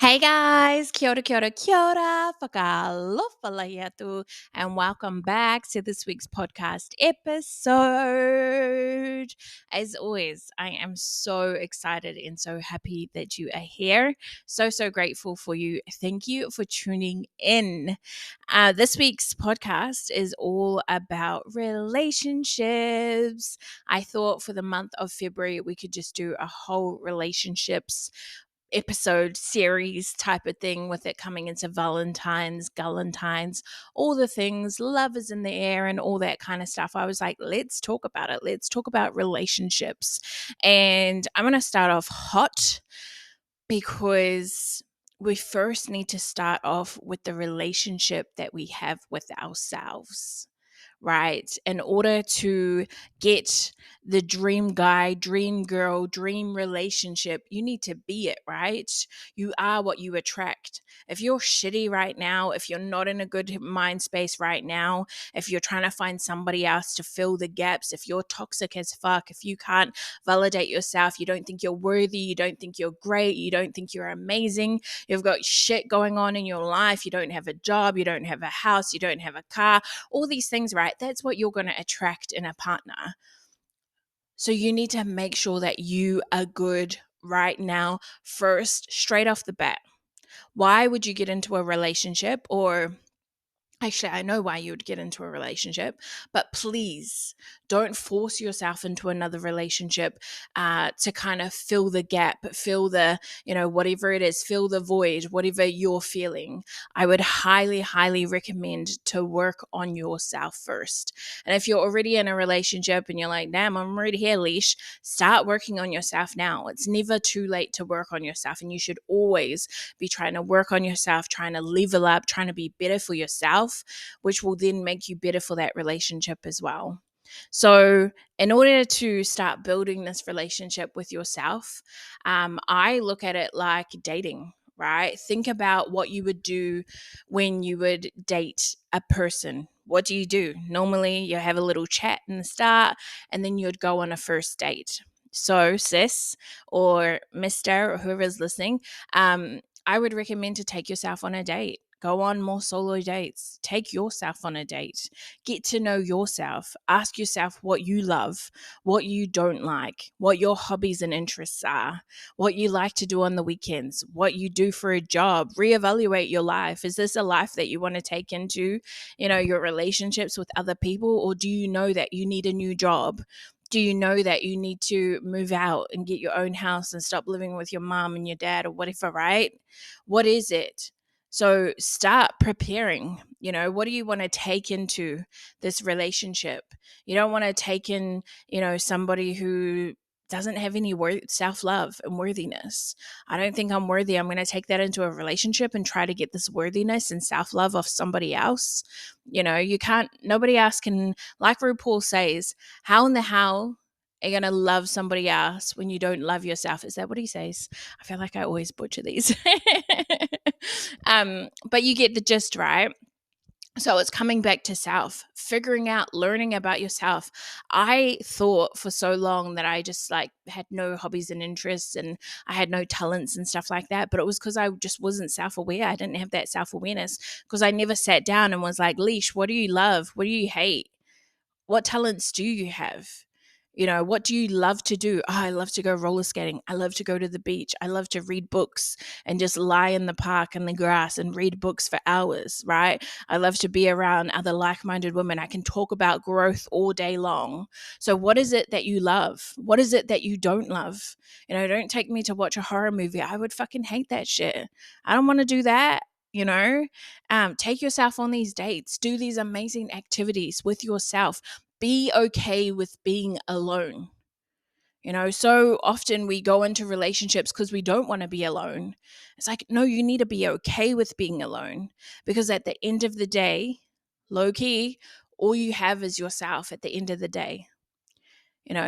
Hey guys, kia ora, whakalofa atu, and welcome back to this week's podcast episode. As always, I am so excited and so happy that you are here. So grateful for you. Thank you for tuning in. This week's podcast is all about relationships. I thought for the month of February, we could just do a whole relationships episode series type of thing with it coming into Galentine's, all the things, love is in the air and all that kind of stuff. I was like, let's talk about it. Let's talk about relationships. And I'm going to start off hot because we first need to start off with the relationship that we have with ourselves, right? In order to get the dream guy, dream girl, dream relationship, you need to be it, right? You are what you attract. If you're shitty right now, if you're not in a good mind space right now, if you're trying to find somebody else to fill the gaps, if you're toxic as fuck, if you can't validate yourself, you don't think you're worthy, you don't think you're great, you don't think you're amazing, you've got shit going on in your life, you don't have a job, you don't have a house, you don't have a car, all these things, right? That's what you're going to attract in a partner. So you need to make sure that you are good right now, first, straight off the bat. Why would you get into a relationship? Or actually, I know why you would get into a relationship, but please don't force yourself into another relationship to kind of fill the gap, fill the, whatever it is, fill the void, whatever you're feeling. I would highly recommend to work on yourself first. And if you're already in a relationship and you're like, damn, I'm already here, leash, start working on yourself now. It's never too late to work on yourself. And you should always be trying to work on yourself, trying to level up, trying to be better for yourself, which will then make you better for that relationship as well. So, in order to start building this relationship with yourself, I look at it like dating, right? Think about what you would do when you would date a person. What do you do? Normally, you have a little chat in the start and then you'd go on a first date. So, sis or mister or whoever's listening, I would recommend to take yourself on a date. Go on more solo dates. Take yourself on a date. Get to know yourself. Ask yourself what you love, what you don't like, what your hobbies and interests are, what you like to do on the weekends, what you do for a job. Reevaluate your life. Is this a life that you want to take into, your relationships with other people? Or do you know that you need a new job? Do you know that you need to move out and get your own house and stop living with your mom and your dad or whatever, right? What is it? So start preparing. What do you want to take into this relationship? You don't want to take in, somebody who doesn't have any self-love and worthiness. I don't think I'm worthy. I'm going to take that into a relationship and try to get this worthiness and self-love off somebody else. You can't, nobody else can, like RuPaul says, how in the hell are you going to love somebody else when you don't love yourself? Is that what he says? I feel like I always butcher these. But you get the gist, right? So it's coming back to self, figuring out, learning about yourself. I thought for so long that I just had no hobbies and interests and I had no talents and stuff like that. But it was because I just wasn't self-aware. I didn't have that self-awareness because I never sat down and was like, Leash, what do you love? What do you hate? What talents do you have? What do you love to do? Oh, I love to go roller skating. I love to go to the beach. I love to read books and just lie in the park in the grass and read books for hours, right? I love to be around other like-minded women. I can talk about growth all day long. So what is it that you love? What is it that you don't love? Don't take me to watch a horror movie. I would fucking hate that shit. I don't want to do that. Take yourself on these dates, do these amazing activities with yourself. Be okay with being alone. So often we go into relationships because we don't want to be alone. It's like, no, you need to be okay with being alone because at the end of the day, low key, all you have is yourself at the end of the day.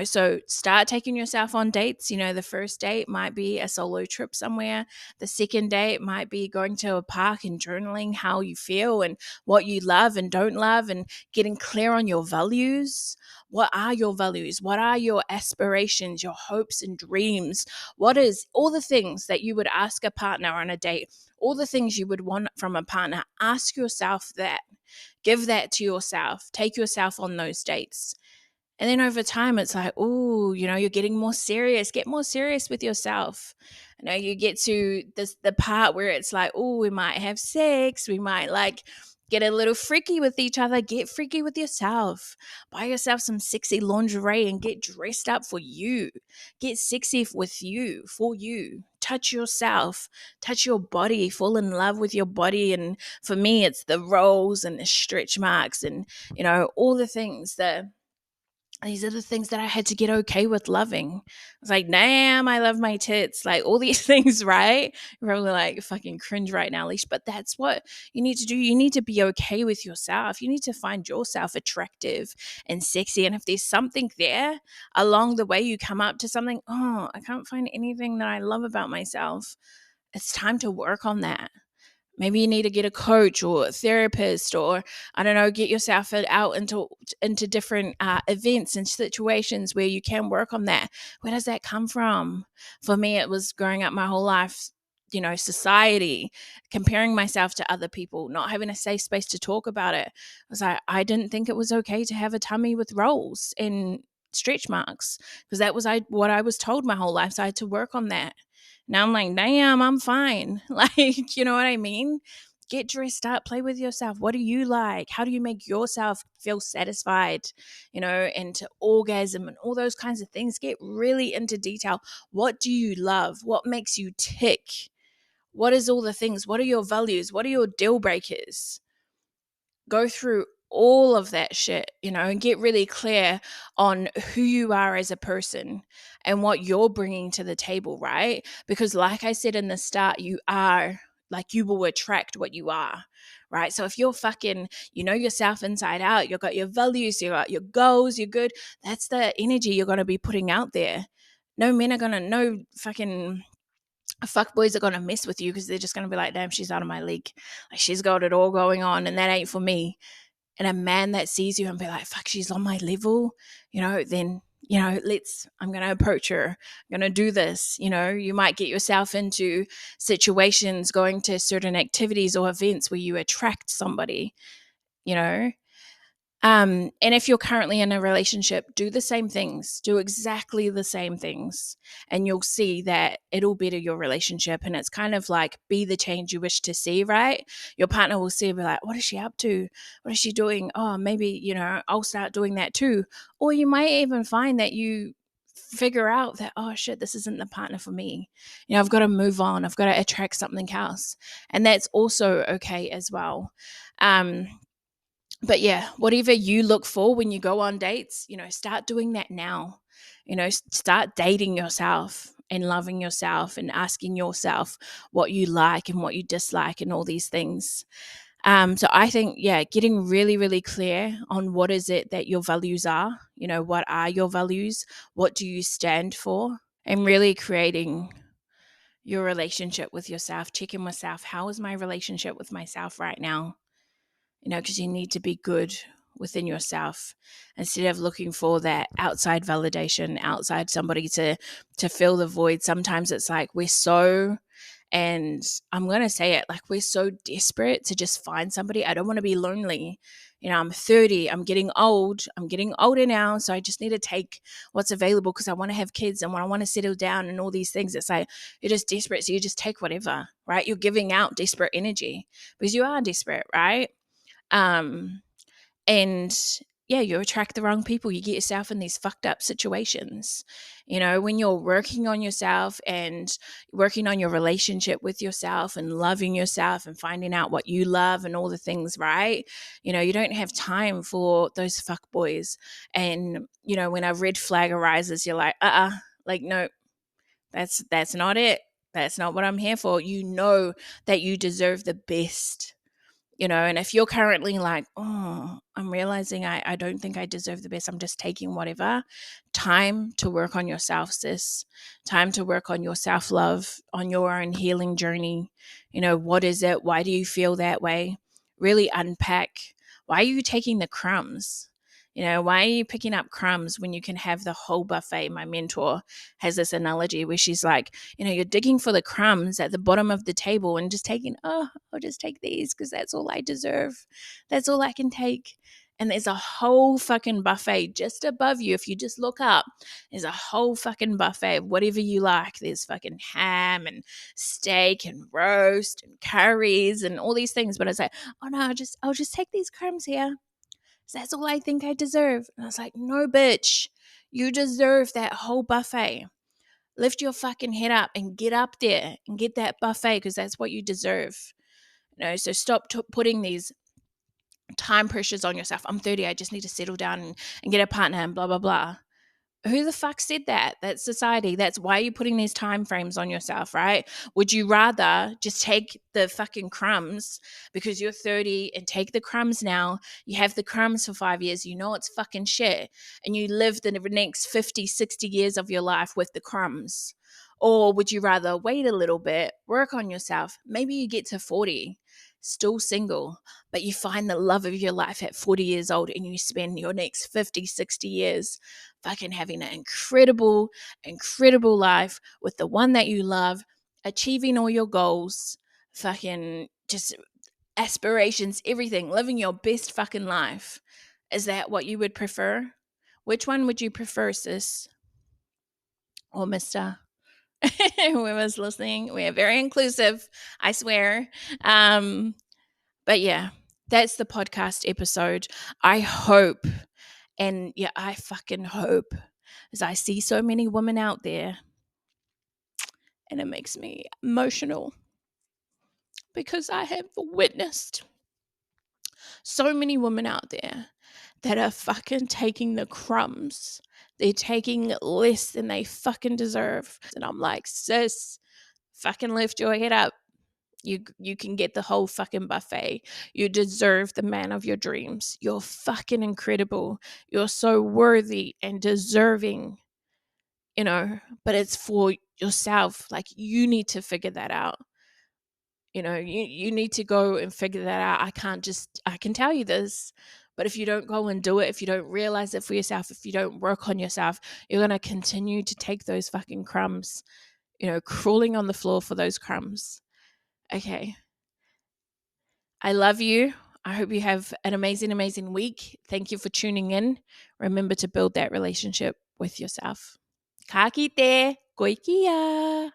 So start taking yourself on dates. The first date might be a solo trip somewhere. The second date might be going to a park and journaling how you feel and what you love and don't love, and getting clear on your values. What are your values? What are your aspirations, your hopes and dreams? What is all the things that you would ask a partner on a date? All the things you would want from a partner. Ask yourself that. Give that to yourself. Take yourself on those dates. And then over time, it's like, oh, you're getting more serious. Get more serious with yourself. You get to the part where it's like, oh, we might have sex. We might like get a little freaky with each other. Get freaky with yourself. Buy yourself some sexy lingerie and get dressed up for you. Get sexy with you, for you. Touch yourself. Touch your body. Fall in love with your body. And for me, it's the rolls and the stretch marks and, all the things that these are the things that I had to get okay with loving. I was like, damn, I love my tits. Like all these things, right? You're probably like fucking cringe right now, Leash. But that's what you need to do. You need to be okay with yourself. You need to find yourself attractive and sexy. And if there's something there along the way, you come up to something, oh, I can't find anything that I love about myself. It's time to work on that. Maybe you need to get a coach or a therapist, or I don't know, get yourself out into different events and situations where you can work on that. Where does that come from? For me, it was growing up my whole life, society, comparing myself to other people, not having a safe space to talk about it. I was like, I didn't think it was okay to have a tummy with rolls and stretch marks, because that was what I was told my whole life. So I had to work on that. Now I'm like, damn, I'm fine. Like, you know what I mean? Get dressed up, play with yourself. What do you like? How do you make yourself feel satisfied, and to orgasm and all those kinds of things? Get really into detail. What do you love? What makes you tick? What is all the things? What are your values? What are your deal breakers? Go through all of that shit, and get really clear on who you are as a person and what you're bringing to the table, right? Because like I said in the start, you will attract what you are, right? So if you're fucking, yourself inside out, you've got your values, you got your goals, you're good, that's the energy you're going to be putting out there. No fucking fuck boys are gonna mess with you, because they're just gonna be like, damn, she's out of my league. Like, she's got it all going on and that ain't for me. And a man that sees you and be like, fuck, she's on my level, then I'm gonna approach her, I'm gonna do this. You might get yourself into situations, going to certain activities or events where you attract somebody, you know and if you're currently in a relationship, do the same things, do exactly the same things, and you'll see that it'll better your relationship. And it's kind of like, be the change you wish to see, right? Your partner will see, be like, what is she up to? What is she doing? Oh, maybe, I'll start doing that too. Or you might even find that you figure out that, oh shit, this isn't the partner for me. I've got to move on. I've got to attract something else. And that's also okay as well. But yeah, whatever you look for when you go on dates, start doing that now. Start dating yourself and loving yourself and asking yourself what you like and what you dislike and all these things. So I think, yeah, getting really, really clear on what is it that your values are, what are your values? What do you stand for? And really creating your relationship with yourself. Check in with self. How is my relationship with myself right now? Because you need to be good within yourself instead of looking for that outside validation, outside somebody to fill the void. Sometimes it's like and I'm going to say it, like, we're so desperate to just find somebody. I don't want to be lonely. I'm 30, I'm getting older now. So I just need to take what's available because I want to have kids and I want to settle down and all these things. It's like, you're just desperate. So you just take whatever, right? You're giving out desperate energy because you are desperate, right? And yeah, you attract the wrong people. You get yourself in these fucked up situations. When you're working on yourself and working on your relationship with yourself and loving yourself and finding out what you love and all the things, right? You don't have time for those fuck boys. And, when a red flag arises, you're like, like, no, that's not it. That's not what I'm here for. That you deserve the best. And if you're currently like, oh, I'm realizing I don't think I deserve the best, I'm just taking whatever, time to work on yourself, sis. Time to work on your self-love, on your own healing journey. What is it? Why do you feel that way? Really unpack. Why are you taking the crumbs? Why are you picking up crumbs when you can have the whole buffet? My mentor has this analogy where she's like, you're digging for the crumbs at the bottom of the table and just taking, oh, I'll just take these because that's all I deserve. That's all I can take. And there's a whole fucking buffet just above you. If you just look up, there's a whole fucking buffet of whatever you like. There's fucking ham and steak and roast and curries and all these things. But I say, oh no, I'll just take these crumbs here. That's all I think I deserve. And I was like, no, bitch, you deserve that whole buffet. Lift your fucking head up and get up there and get that buffet because that's what you deserve. So stop putting these time pressures on yourself. I'm 30. I just need to settle down and get a partner and blah, blah, blah. Who the fuck said that? That's society. That's why you're putting these time frames on yourself, right? Would you rather just take the fucking crumbs because you're 30 and take the crumbs now? You have the crumbs for 5 years. You know it's fucking shit. And you live the next 50, 60 years of your life with the crumbs. Or would you rather wait a little bit, work on yourself? Maybe you get to 40, still single, but you find the love of your life at 40 years old and you spend your next 50, 60 years fucking having an incredible, incredible life with the one that you love, achieving all your goals, fucking just aspirations, everything, living your best fucking life. Is that what you would prefer? Which one would you prefer, sis? Or mister? Whoever's listening, we are very inclusive, I swear. But yeah, that's the podcast episode. I hope, and yeah, I fucking hope, as I see so many women out there, and it makes me emotional because I have witnessed so many women out there that are fucking taking the crumbs. They're taking less than they fucking deserve. And I'm like, sis, fucking lift your head up. You can get the whole fucking buffet. You deserve the man of your dreams. You're fucking incredible. You're so worthy and deserving, but it's for yourself. Like, you need to figure that out. You need to go and figure that out. I can tell you this, but if you don't go and do it, if you don't realize it for yourself, if you don't work on yourself, you're going to continue to take those fucking crumbs, crawling on the floor for those crumbs. Okay. I love you. I hope you have an amazing, amazing week. Thank you for tuning in. Remember to build that relationship with yourself. Ka kite, koikia.